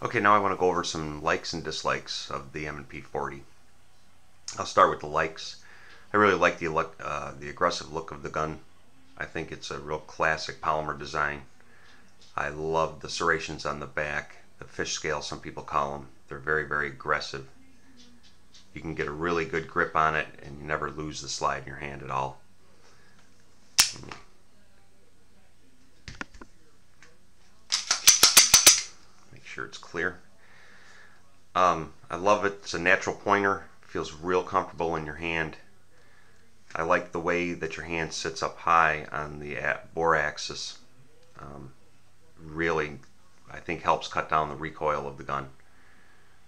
Okay, now I want to go over some likes and dislikes of the M&P 40. I'll start with the likes. I really like the aggressive look of the gun. I think it's a real classic polymer design. I love the serrations on the back, the fish scale some people call them. They're very, very aggressive. You can get a really good grip on it and you never lose the slide in your hand at all. Make sure it's clear. I love it. It's a natural pointer. It feels real comfortable in your hand. I like the way that your hand sits up high on the bore axis. Really, I think helps cut down the recoil of the gun.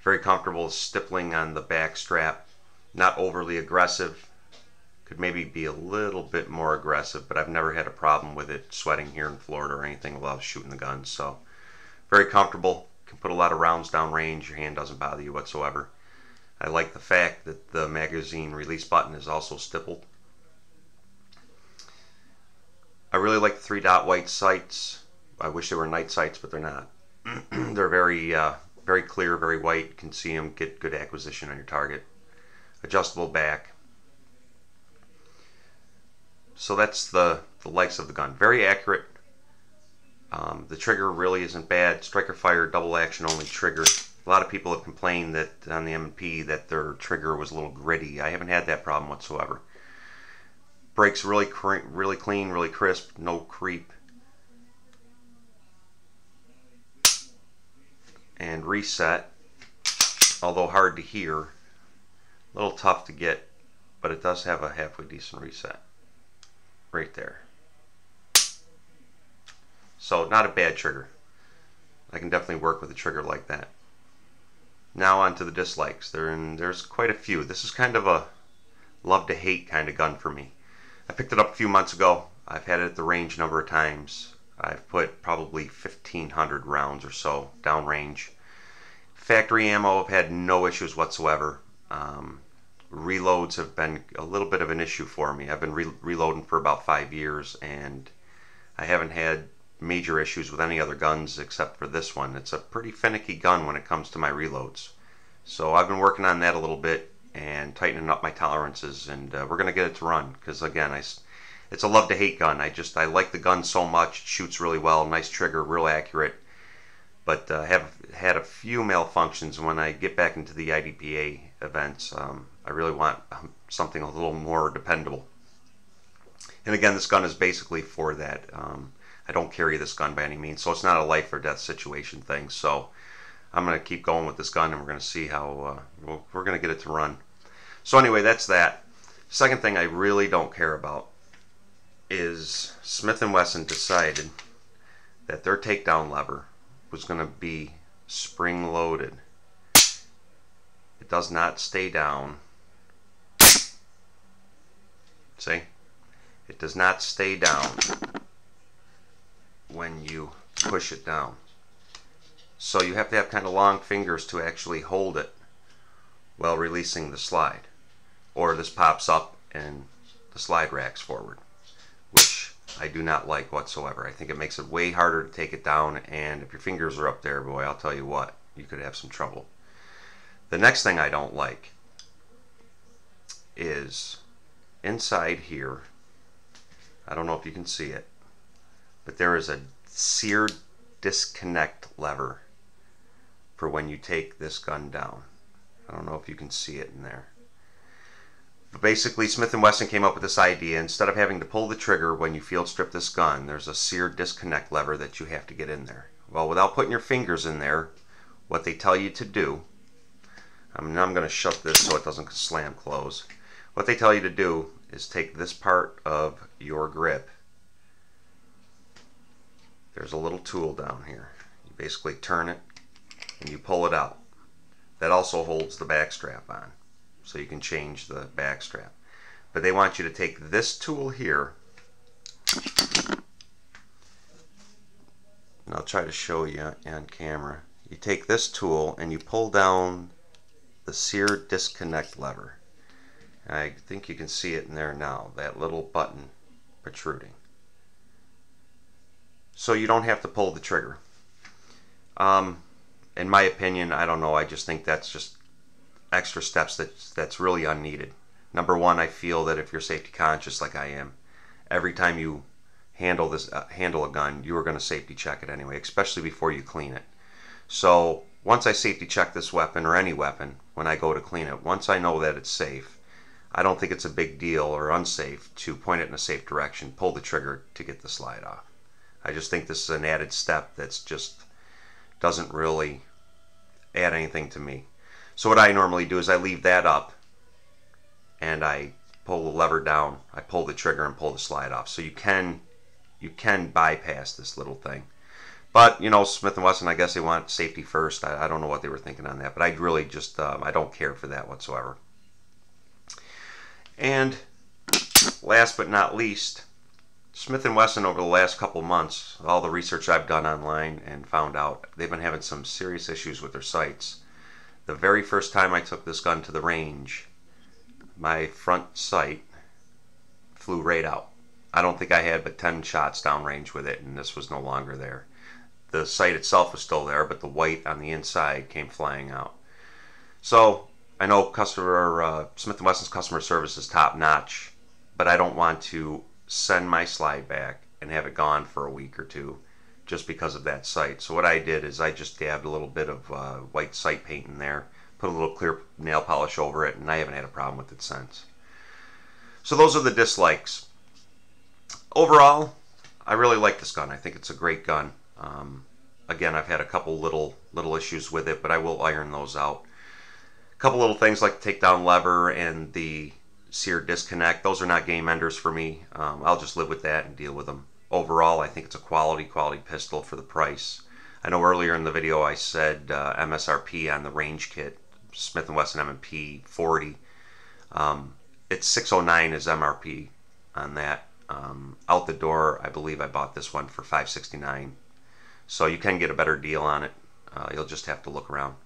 Very comfortable stippling on the back strap. Not overly aggressive. Could maybe be a little bit more aggressive, but I've never had a problem with it sweating here in Florida or anything while I was shooting the gun. So very comfortable. Can put a lot of rounds down range. Your hand doesn't bother you whatsoever. I like the fact that the magazine release button is also stippled. I really like the 3-dot white sights. I wish they were night sights, but they're not. They're very clear, very white. You can see them, get good acquisition on your target. Adjustable back. So that's the likes of the gun. Very accurate. The trigger really isn't bad. Striker fire, double action only trigger. A lot of people have complained that on the M&P that their trigger was a little gritty. I haven't had that problem whatsoever. Brakes really clean, really crisp, no creep. And reset, although hard to hear, a little tough to get, but it does have a halfway decent reset right there. So not a bad trigger. I can definitely work with a trigger like that. Now on to the dislikes. There's quite a few. This is kind of a love to hate kind of gun for me. I picked it up a few months ago. I've had it at the range a number of times. I've put probably 1,500 rounds or so downrange. Factory ammo, I've had no issues whatsoever. Reloads have been a little bit of an issue for me. I've been reloading for about 5 years and I haven't had major issues with any other guns except for this one. It's a pretty finicky gun when it comes to my reloads. So I've been working on that a little bit and tightening up my tolerances, and we're going to get it to run because, again, it's a love to hate gun. I like the gun so much. It shoots really well, nice trigger, real accurate, but have had a few malfunctions. When I get back into the IDPA events, I really want something a little more dependable. And again, this gun is basically for that. I don't carry this gun by any means, so it's not a life or death situation thing. So I'm going to keep going with this gun, and we're going to see how we're going to get it to run. So anyway, that's that. Second thing I really don't care about is Smith & Wesson decided that their takedown lever was going to be spring-loaded. It does not stay down. See? It does not stay down when you push it down. So you have to have kind of long fingers to actually hold it while releasing the slide. Or this pops up and the slide racks forward, which I do not like whatsoever. I think it makes it way harder to take it down, and if your fingers are up there, boy, I'll tell you what, you could have some trouble. The next thing I don't like is inside here, I don't know if you can see it, but there is a seared disconnect lever for when you take this gun down. I don't know if you can see it in there. But basically, Smith & Wesson came up with this idea. Instead of having to pull the trigger when you field strip this gun, there's a seared disconnect lever that you have to get in there. Well, without putting your fingers in there, what they tell you to do, now I'm going to shut this so it doesn't slam close. What they tell you to do is take this part of your grip. There's a little tool down here. You basically turn it and you pull it out. That also holds the back strap on, so you can change the back strap. But they want you to take this tool here, and I'll try to show you on camera. You take this tool and you pull down the seared disconnect lever. I think you can see it in there now, that little button protruding. So you don't have to pull the trigger. in my opinion, I don't know, I just think that's just extra steps that's really unneeded. Number one, I feel that if you're safety conscious like I am, every time you handle a gun, you are going to safety check it anyway, especially before you clean it. So once I safety check this weapon or any weapon, when I go to clean it, once I know that it's safe, I don't think it's a big deal or unsafe to point it in a safe direction, pull the trigger to get the slide off. I just think this is an added step that's just doesn't really add anything to me. So what I normally do is I leave that up and I pull the lever down, I pull the trigger and pull the slide off. So you can bypass this little thing. But, you know, Smith & Wesson, I guess they want safety first. I don't know what they were thinking on that, but I really just, I don't care for that whatsoever. And last but not least, Smith & Wesson over the last couple months, all the research I've done online and found out, they've been having some serious issues with their sights. The very first time I took this gun to the range, my front sight flew right out. I don't think I had but 10 shots downrange with it, and this was no longer there. The sight itself was still there, but the white on the inside came flying out. So I know Smith & Wesson's customer service is top notch, but I don't want to send my slide back and have it gone for a week or two just because of that sight. So what I did is I just dabbed a little bit of white sight paint in there, put a little clear nail polish over it, and I haven't had a problem with it since. So those are the dislikes. Overall, I really like this gun. I think it's a great gun. Again, I've had a couple little issues with it, but I will iron those out. A couple little things like the takedown lever and the sear disconnect. Those are not game enders for me. I'll just live with that and deal with them. Overall, I think it's a quality pistol for the price. I know earlier in the video I said MSRP on the range kit, Smith & Wesson M&P 40. It's $609 is MRP on that. Out the door, I believe I bought this one for $569. So you can get a better deal on it. You'll just have to look around.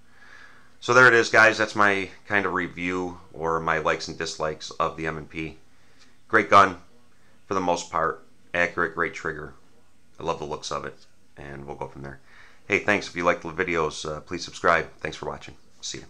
So there it is, guys. That's my kind of review or my likes and dislikes of the M&P. Great gun for the most part. Accurate, great trigger. I love the looks of it. And we'll go from there. Hey, thanks. If you like the videos, please subscribe. Thanks for watching. See you.